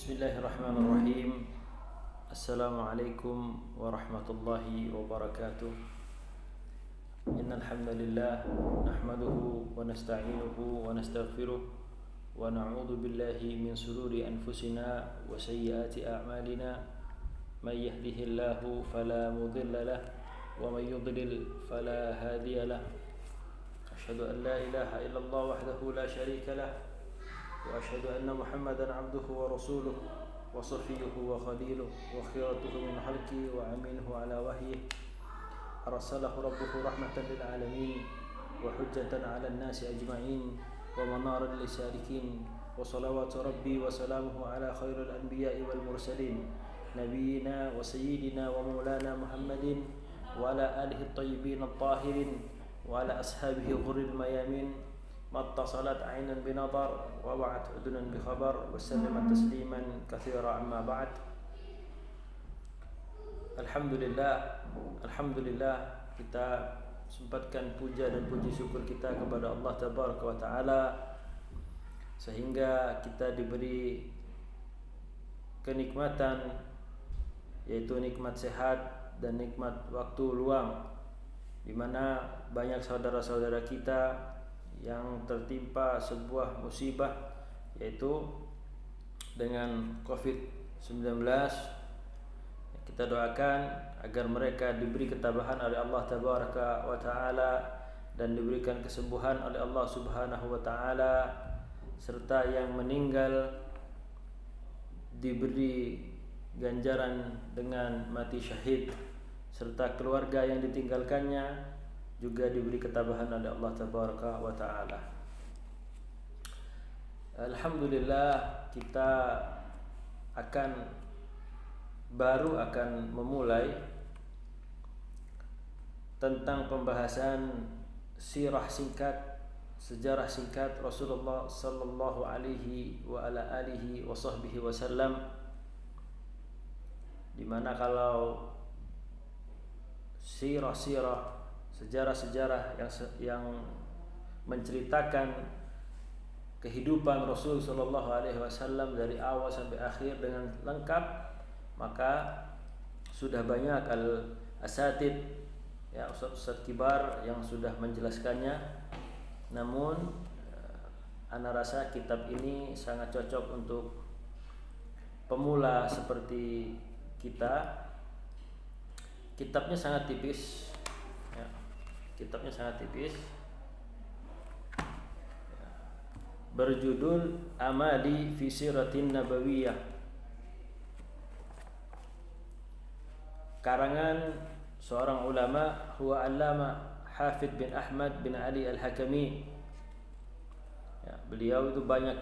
Bismillahirrahmanirrahim. Assalamualaikum warahmatullahi wabarakatuh. Innal hamdalillah nahmaduhu wa nasta'inuhu wa nastaghfiruh wa na'udzu billahi min shururi anfusina wa sayyiati a'malina. May yahdihillahu fala mudilla lahu wa may yudlil fala hadiya lahu. Asyhadu an la ilaha illallah wahdahu la syarika lahu wa asyhadu anna Muhammadan abduhu wa rasuluh wa safiyuhu wa khaliluh wa khiratuhu min khalqihi wa aminuhu ala wahyihi arsalahu rabbuhu rahmatan lil alamin wa hujjatan ala an-nasi ajma'in wa manaran lisalikin wa salawatu rabbi wa salamuhu ala khairil anbiya'i wal mursalin nabiyyina wa sayyidina wa maulana Muhammadin wa ala alihi at-tayyibin at-tahirin wa ala ashabihi ghurril mayamin mattasalat aynan binadar wa wa'at udunan bikhabar wa sallamat tasliman katsira amma ba'd. Alhamdulillah kita sempatkan puja dan puji syukur kita kepada Allah Tabaraka wa Ta'ala sehingga kita diberi kenikmatan, yaitu nikmat sehat dan nikmat waktu luang, di mana banyak saudara-saudara kita yang tertimpa sebuah musibah, yaitu dengan COVID-19. Kita doakan agar mereka diberi ketabahan oleh Allah Tabaraka wa Ta'ala dan diberikan kesembuhan oleh Allah Subhanahu wa Ta'ala, serta yang meninggal diberi ganjaran dengan mati syahid, serta keluarga yang ditinggalkannya juga diberi ketabahan oleh Allah Tabaraka wa Ta'ala. Alhamdulillah, kita baru akan memulai tentang pembahasan sirah singkat, sejarah singkat Rasulullah sallallahu alaihi wa ala alihi wa sahbihi wasallam, di mana kalau sirah-sirah, sejarah-sejarah yang menceritakan kehidupan Rasul sallallahu alaihi wasallam dari awal sampai akhir dengan lengkap, maka sudah banyak al-asatid, ya, ustaz-ustaz kibar yang sudah menjelaskannya. Namun ana rasa kitab ini sangat cocok untuk pemula seperti kita. Kitabnya sangat tipis, ya. Kitabnya sangat tipis, berjudul Amali fi Siratin Nabawiyah, karangan seorang ulama, huwa Allama Hafidh bin Ahmad bin Ali Al-Hakami. Ya, beliau itu banyak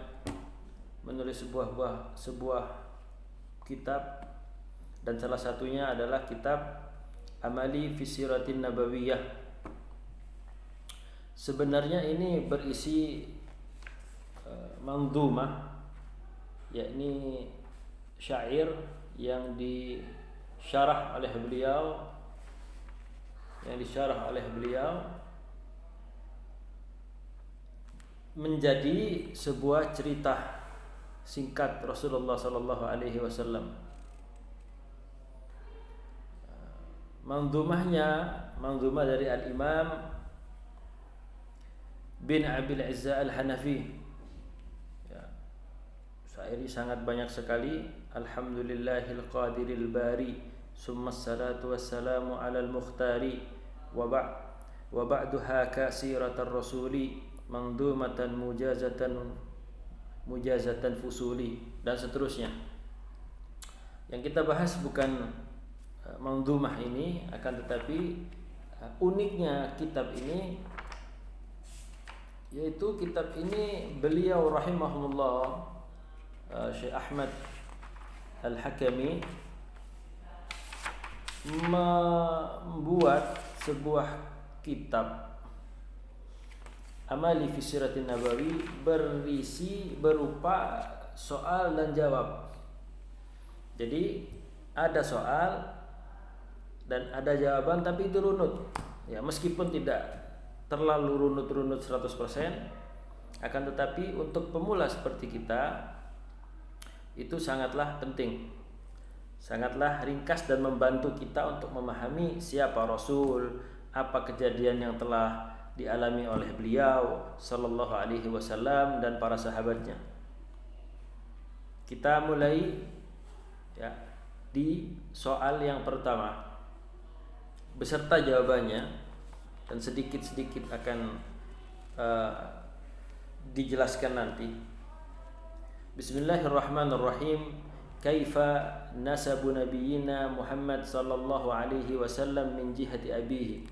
menulis sebuah kitab, dan salah satunya adalah kitab Amali fi Siratin Nabawiyah. Sebenarnya ini berisi manzumah, yakni syair yang disyarah oleh beliau, menjadi sebuah cerita singkat Rasulullah sallallahu alaihi wasallam. Manzumah dari Al-Imam bin Abil Izza Al-Hanafi. Ya, syair sangat banyak sekali. Alhamdulillahil qadiril bari, summa salatu wassalamu alal mukhtari, wa ba'duha kasiratar rasuli, manzumatan mujazatan fusuli, dan seterusnya. Yang kita bahas bukan manzumah ini, akan tetapi uniknya kitab ini, yaitu kitab ini beliau rahimahullah, Syekh Ahmad Al-Hakami, membuat sebuah kitab Amali fi Siratin Nabawi, berisi berupa soal dan jawab. Jadi ada soal dan ada jawaban, tapi itu runut. Ya, meskipun tidak terlalu runut 100%, akan tetapi untuk pemula seperti kita itu sangatlah penting, sangatlah ringkas dan membantu kita untuk memahami siapa Rasul, apa kejadian yang telah dialami oleh beliau sallallahu alaihi wasallam dan para sahabatnya. Kita mulai ya di soal yang pertama beserta jawabannya, dan sedikit-sedikit akan dijelaskan nanti. Bismillahirrahmanirrahim. Kaifa nasabu nabiyyina Muhammad sallallahu alaihi wasallam min jihati abihi.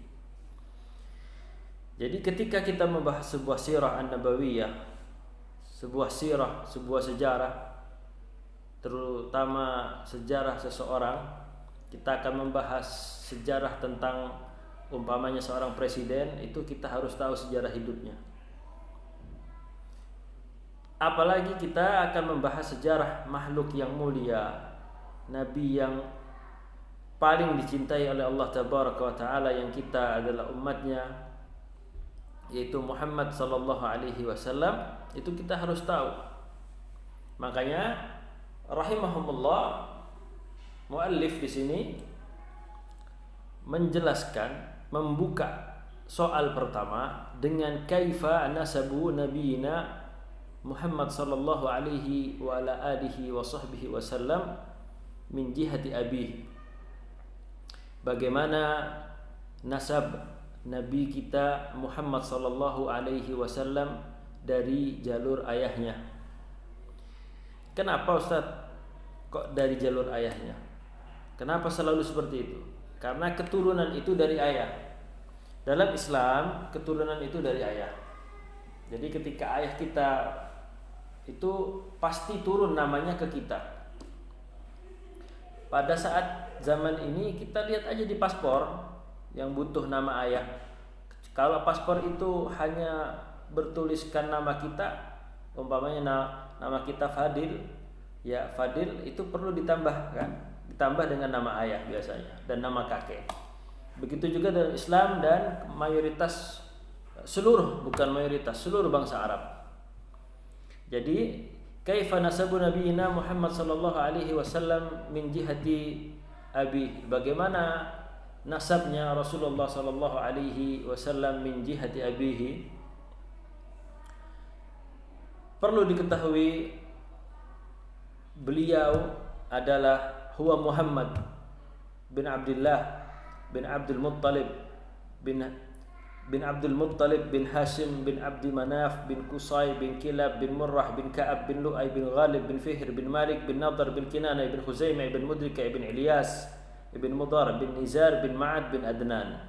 Jadi ketika kita membahas sebuah sirah an-nabawiyah, sebuah sirah, sebuah sejarah, terutama sejarah seseorang, kita akan membahas sejarah tentang umpamanya seorang presiden, itu kita harus tahu sejarah hidupnya. Apalagi kita akan membahas sejarah makhluk yang mulia, nabi yang paling dicintai oleh Allah Tabaraka wa Ta'ala, yang kita adalah umatnya, yaitu Muhammad sallallahu alaihi wasallam. Itu kita harus tahu. Makanya rahimahumullah, muallif di sini menjelaskan, membuka soal pertama dengan kaifa nasabu nabiyina Muhammad sallallahu alaihi wa ala alihi wa sahbihi wasallam min jihati abihi. Bagaimana nasab nabi kita Muhammad sallallahu alaihi wasallam dari jalur ayahnya. Kenapa Ustaz kok dari jalur ayahnya? Kenapa selalu seperti itu? Karena keturunan itu dari ayah. Dalam Islam, keturunan itu dari ayah. Jadi ketika ayah kita itu pasti turun namanya ke kita. Pada saat zaman ini kita lihat aja di paspor yang butuh nama ayah. Kalau paspor itu hanya bertuliskan nama kita, umpamanya nama kita Fadil, ya Fadil itu perlu ditambahkan, ditambah dengan nama ayah biasanya dan nama kakek. Begitu juga dalam Islam dan mayoritas seluruh, bukan mayoritas, seluruh bangsa Arab. Jadi kaifa nasabu nabiyina Muhammad sallallahu alaihi wasallam min jihati abi. Bagaimana nasabnya Rasulullah sallallahu alaihi wasallam min jihati abihi? Perlu diketahui beliau adalah huwa Muhammad bin Abdullah bin Abdul Muttalib bin Abdul Muttalib bin Hashim bin Abdi Manaf bin Qusay bin Kilab bin Murrah bin Ka'ab bin Lu'ay bin Ghalib bin Fihr bin Malik bin Nadar bin Kinana bin Khuzaimah bin Mudrika bin Ilyas bin Mudar bin Nizar bin Ma'ad bin Adnan.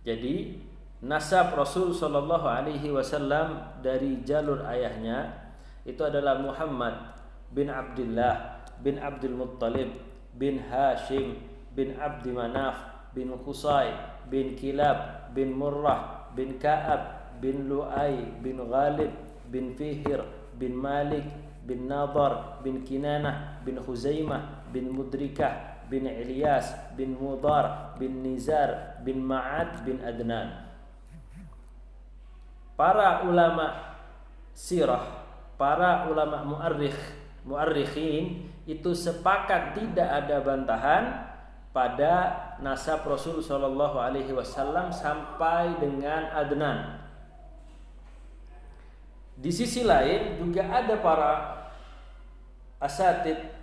Jadi nasab Rasul sallallahu alaihi wasallam dari jalur ayahnya itu adalah Muhammad bin Abdullah bin Abdul Muttalib bin Hashim bin Abdi Manaf bin Qusay bin Kilab bin Murrah bin Ka'ab bin Lu'ay bin Ghalib bin Fihr bin Malik bin Nadar bin Kinanah bin Khuzaimah bin Mudrikah bin Ilyas bin Mudar bin Nizar bin Ma'ad bin Adnan. Para ulama sirah, para ulama muarrikhin itu sepakat tidak ada bantahan pada nasab Rasul sallallahu alaihi wasallam sampai dengan Adnan. Di sisi lain juga ada para asatid,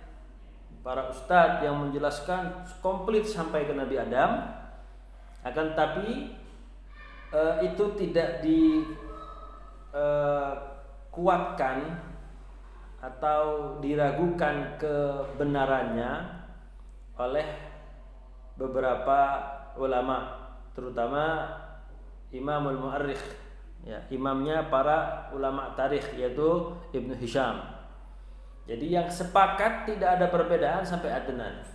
para ustadz yang menjelaskan komplit sampai ke Nabi Adam. Akan tapi itu tidak dikuatkan atau diragukan kebenarannya oleh beberapa ulama, terutama Imamul Mu'arrikh, ya, imamnya para ulama tarikh yaitu Ibnu Hisham. Jadi yang sepakat tidak ada perbedaan sampai Adnan.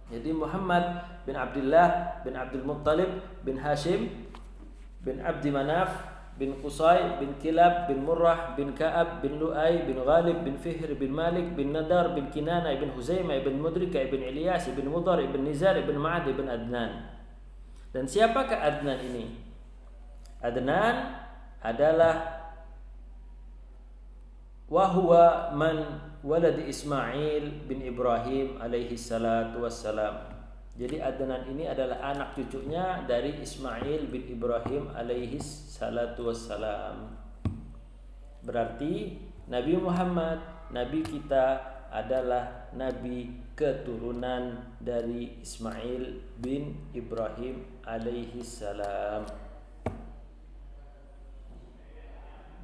Jadi Muhammad bin Abdullah bin Abdul Muttalib bin Hashim bin Abdi Manaf bin Qusay bin Kilab bin Murrah bin Ka'ab bin Lu'ay bin Ghalib bin Fihr bin Malik bin Nadar bin Kinana bin Huzaimah bin Mudrika bin Ilyas bin Mudar bin Nizar bin Ma'ad bin Adnan. Dan siapakah Adnan ini? Adnan adalah wa huwa man walad Ismail bin Ibrahim alaihi salatu wassalam. Jadi Adnan ini adalah anak cucunya dari Ismail bin Ibrahim alaihi salatu wassalam. Berarti Nabi Muhammad, Nabi kita adalah Nabi keturunan dari Ismail bin Ibrahim alaihi salam.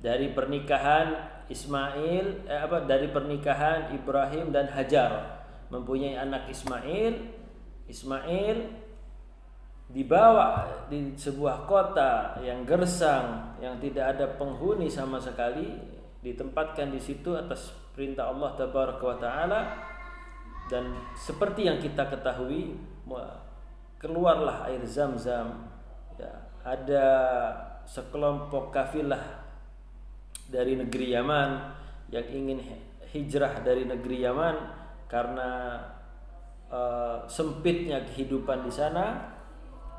Dari pernikahan dari pernikahan Ibrahim dan Hajar mempunyai anak Ismail. Ismail dibawa di sebuah kota yang gersang, yang tidak ada penghuni sama sekali, ditempatkan di situ atas perintah Allah Tabaraka wa Ta'ala. Dan seperti yang kita ketahui, keluarlah air Zam-Zam. Ya, ada sekelompok kafilah dari negeri Yaman yang ingin hijrah dari negeri Yaman karena sempitnya kehidupan di sana,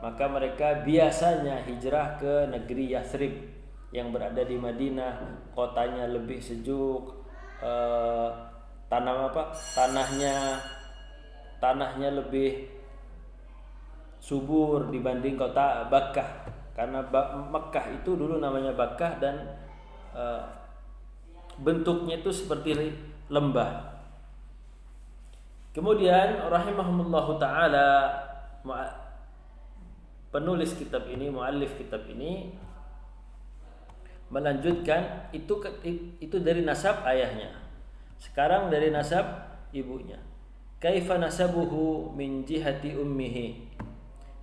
maka mereka biasanya hijrah ke negeri Yathrib yang berada di Madinah. Kotanya lebih sejuk, tanahnya lebih subur dibanding kota Bakkah, karena Mekkah itu dulu namanya Bakkah dan bentuknya itu seperti lembah. Kemudian rahimahumullahu ta'ala, penulis kitab ini, muallif kitab ini melanjutkan itu dari nasab ayahnya. Sekarang dari nasab ibunya. Kaifa nasabuhu min jihati ummihi.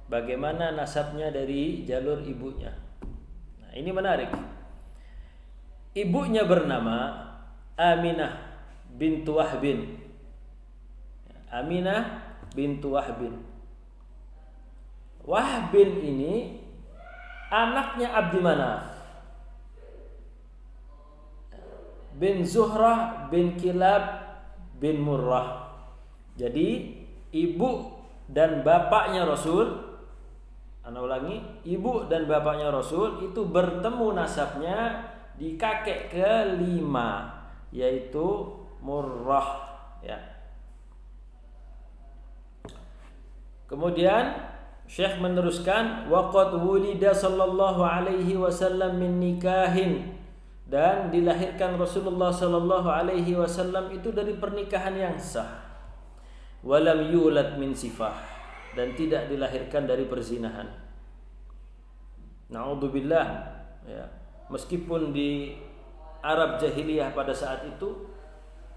Bagaimana nasabnya dari jalur ibunya. Nah, ini menarik. Ibunya bernama Aminah bintu Wahbin. Aminah bintu Wahbin. Wahbin ini anaknya Abdi Manaf bin Zuhrah bin Kilab bin Murrah. Jadi ibu dan bapaknya Rasul, ana ulangi, ibu dan bapaknya Rasul itu bertemu nasabnya di kakek kelima, yaitu Murrah, ya. Kemudian Syekh meneruskan, waqad wulida sallallahu alaihi wasallam min nikahin, dan dilahirkan Rasulullah sallallahu alaihi wasallam itu dari pernikahan yang sah. Walam yulad min sifah, dan tidak dilahirkan dari perzinahan. Na'udzubillah, ya. Meskipun di Arab jahiliyah pada saat itu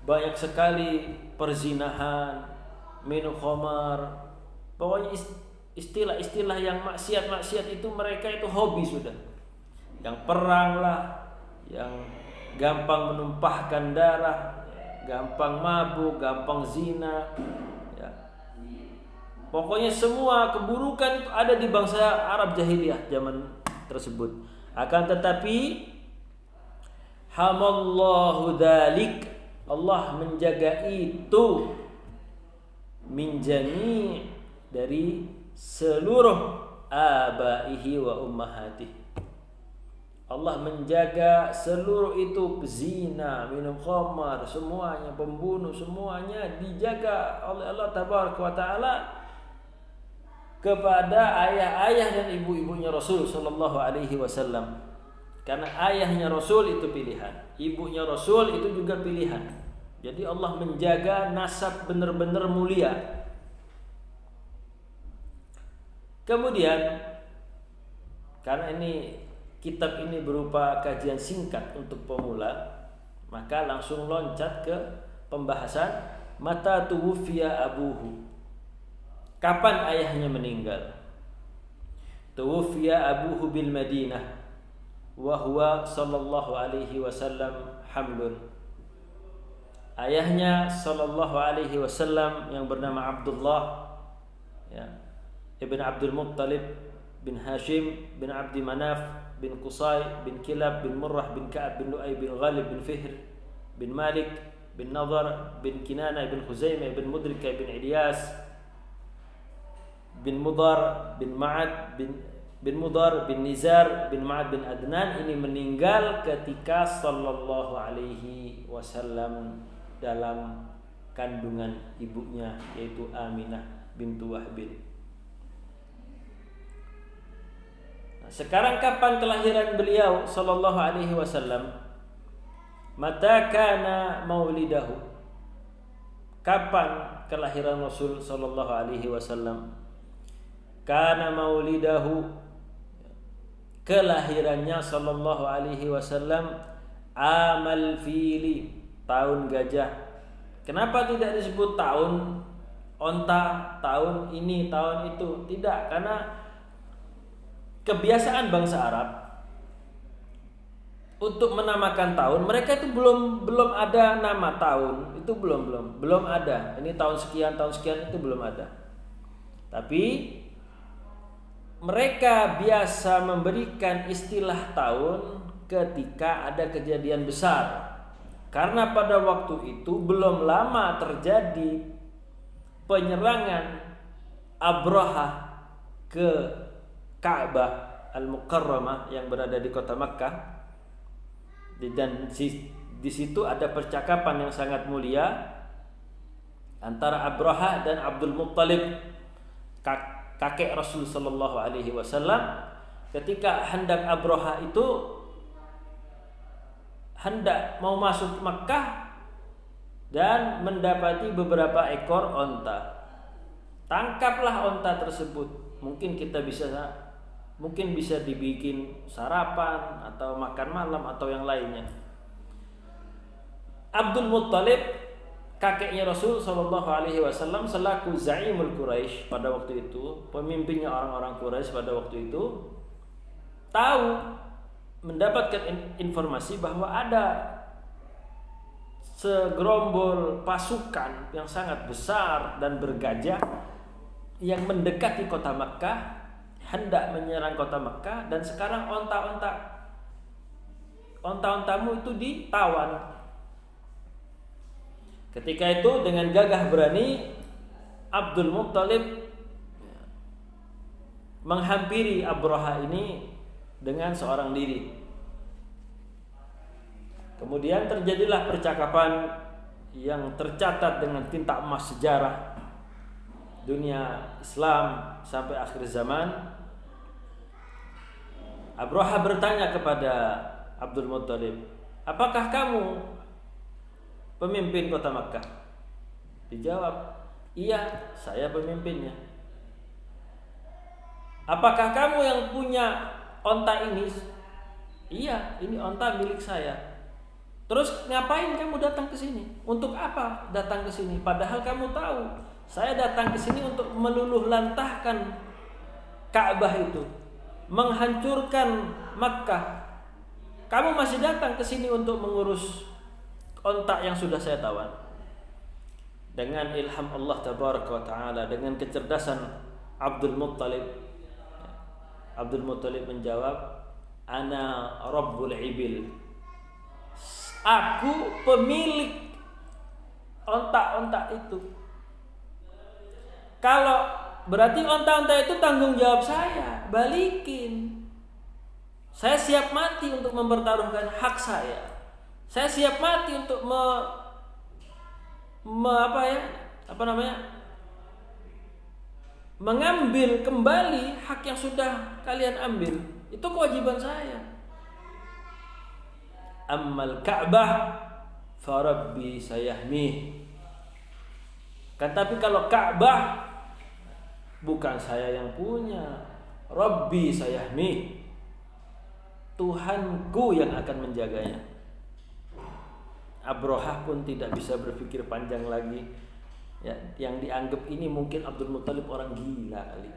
banyak sekali perzinahan, minum khamar, pokoknya istilah-istilah yang maksiat-maksiat itu mereka itu hobi sudah. Yang perang lah, yang gampang menumpahkan darah, gampang mabuk, gampang zina, ya. Pokoknya semua keburukan itu ada di bangsa Arab jahiliyah zaman tersebut. Akan tetapi hamallahu dzalik, Allah menjaga itu min jami' dari seluruh abaihi wa ummahatihi. Allah menjaga seluruh itu, zina, minum khamar, semuanya, pembunuh, semuanya dijaga oleh Allah Tabaraka wa Ta'ala kepada ayah-ayah dan ibu-ibunya Rasul sallallahu alaihi wasallam. Karena ayahnya Rasul itu pilihan, ibunya Rasul itu juga pilihan. Jadi Allah menjaga nasab benar-benar mulia. Kemudian karena kitab ini berupa kajian singkat untuk pemula, maka langsung loncat ke pembahasan mata tuwfiya abuhu. Kapan ayahnya meninggal? Tuwfiya abuhu bil Madinah wa huwa sallallahu alaihi wasallam hamlun. Ayahnya sallallahu alaihi wasallam yang bernama Abdullah, ya, Ibn Abdul Muttalib bin Hashim bin Abdi Manaf bin Qusay bin Kilab bin Murrah bin Ka'ab bin Lu'ay bin Ghalib bin Fihr bin Malik bin Nadhar bin Kinana bin Khuzaimah bin Mudrika bin Ilyas bin Mudar bin Ma'ad bin bin Mudar bin Nizar bin Ma'ad bin Adnan ini meninggal ketika sallallahu alaihi wasallam dalam kandungan ibunya, yaitu Aminah bintu Wahbin. Nah, sekarang kapan kelahiran beliau sallallahu alaihi wasallam? Mata kana maulidahu. Kapan kelahiran Rasul sallallahu alaihi wasallam? Kana maulidahu, kelahirannya sallallahu alaihi wasallam amal fili, tahun gajah. Kenapa tidak disebut tahun onta, tahun ini, tahun itu? Tidak, karena kebiasaan bangsa Arab untuk menamakan tahun, mereka itu belum ada nama tahun, itu belum ada. Ini tahun sekian itu belum ada. Tapi mereka biasa memberikan istilah tahun ketika ada kejadian besar. Karena pada waktu itu belum lama terjadi penyerangan Abrahah ke Ka'bah Al-Mukarramah yang berada di kota Makkah. Dan di situ ada percakapan yang sangat mulia antara Abrahah dan Abdul Muttalib, kakek Rasul sallallahu alaihi wasallam. Ketika hendak Abrahah itu hendak mau masuk Makkah dan mendapati beberapa ekor onta. Tangkaplah onta tersebut. Mungkin bisa dibikin sarapan atau makan malam atau yang lainnya. Abdul Muttalib, kakeknya Rasul sallallahu alaihi wasallam, selaku Zaimul Quraisy pada waktu itu, pemimpinnya orang-orang Quraisy pada waktu itu, tahu, mendapatkan informasi bahwa ada segerombol pasukan yang sangat besar dan bergajah yang mendekati kota Makkah, hendak menyerang kota Makkah, dan sekarang onta-ontamu itu ditawan. Ketika itu dengan gagah berani Abdul Muttalib menghampiri Abrahah ini dengan seorang diri. Kemudian terjadilah percakapan yang tercatat dengan tinta emas sejarah dunia Islam sampai akhir zaman. Abrahah bertanya kepada Abdul Muttalib, apakah kamu pemimpin kota Makkah? Dijawab, iya, saya pemimpinnya. Apakah kamu yang punya onta ini? Iya, ini onta milik saya. Terus ngapain kamu datang ke sini? Untuk apa datang ke sini? Padahal kamu tahu, saya datang ke sini untuk meluluh lantahkan Ka'bah itu, menghancurkan Makkah. Kamu masih datang ke sini untuk mengurus onta yang sudah saya tawan. Dengan ilham Allah tabaraka wa taala, dengan kecerdasan Abdul Muttalib menjawab, ana rabbul ibil, aku pemilik onta-onta itu. Kalau berarti onta-onta itu tanggung jawab saya, balikin. Saya siap mati untuk mempertaruhkan hak saya. Saya siap mati untuk mengambil kembali hak yang sudah kalian ambil. Itu kewajiban saya. Ammal Ka'bah fa rabbi sayahmi. Kan tapi kalau Ka'bah bukan saya yang punya, Rabbi sayahmi, Tuhanku yang akan menjaganya. Abrahah pun tidak bisa berpikir panjang lagi. Ya, yang dianggap ini mungkin Abdul Muttalib orang gila kali.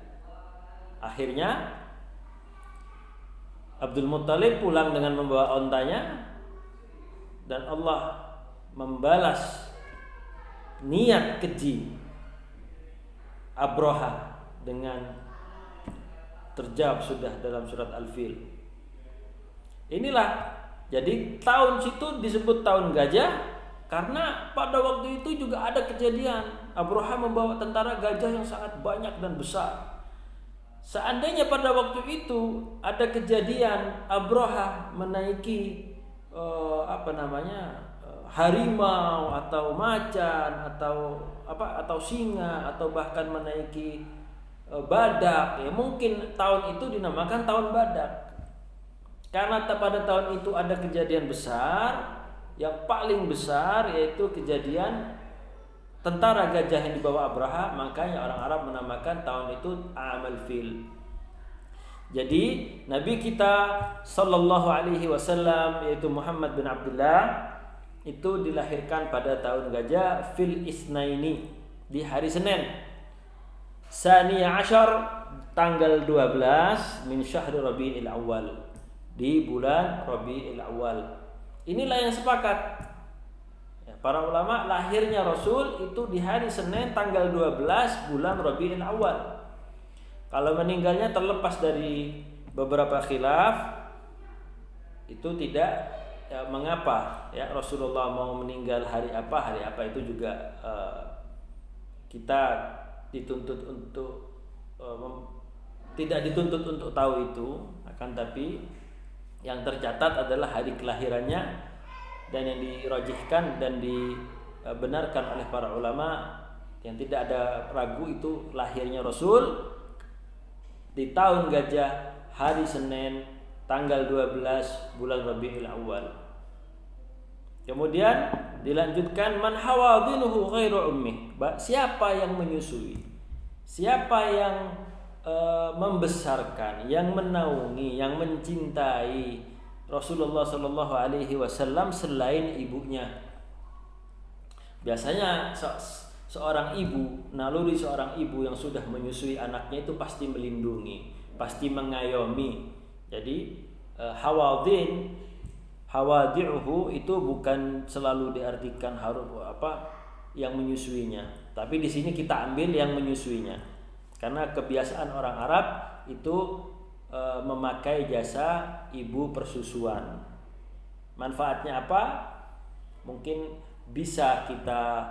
Akhirnya Abdul Muttalib pulang dengan membawa ontanya, dan Allah membalas niat keji Abrahah dengan terjawab sudah dalam surat Al-Fil. Inilah, jadi tahun situ disebut tahun gajah karena pada waktu itu juga ada kejadian Abrahah membawa tentara gajah yang sangat banyak dan besar. seandainya pada waktu itu ada kejadian Abrahah menaiki harimau atau macan atau singa atau bahkan menaiki badak, ya mungkin tahun itu dinamakan tahun badak. Karena pada tahun itu ada kejadian besar, yang paling besar yaitu kejadian tentara gajah yang dibawa Abraha, makanya orang Arab menamakan tahun itu Amal Fil. Jadi Nabi kita sallallahu alaihi wasallam yaitu Muhammad bin Abdullah itu dilahirkan pada tahun gajah Fil Isnaini, di hari Senin. Saniya Ashar, tanggal 12 min syahri Rabi'il Awal, di bulan Rabi'il Awal. Inilah yang sepakat para ulama, lahirnya Rasul itu di hari Senin tanggal 12 bulan Rabi'il Awal. Kalau meninggalnya terlepas dari beberapa khilaf, itu tidak mengapa ya, Rasulullah mau meninggal hari apa itu juga kita dituntut untuk tidak dituntut untuk tahu itu, akan tapi yang tercatat adalah hari kelahirannya. Dan yang dirajihkan dan dibenarkan oleh para ulama yang tidak ada ragu itu lahirnya Rasul di tahun gajah, hari Senin, tanggal 12 bulan Rabiul Awal. Kemudian dilanjutkan man hawadhinuhu ghairu ummih, siapa yang menyusui, siapa yang membesarkan, yang menaungi, yang mencintai Rasulullah Shallallahu Alaihi Wasallam selain ibunya. Biasanya seorang ibu, naluri seorang ibu yang sudah menyusui anaknya itu pasti melindungi, pasti mengayomi. Jadi hawadi'uhu itu bukan selalu diartikan harus yang menyusuinya, tapi di sini kita ambil yang menyusuinya, karena kebiasaan orang Arab itu memakai jasa ibu persusuan. Manfaatnya apa? Mungkin bisa kita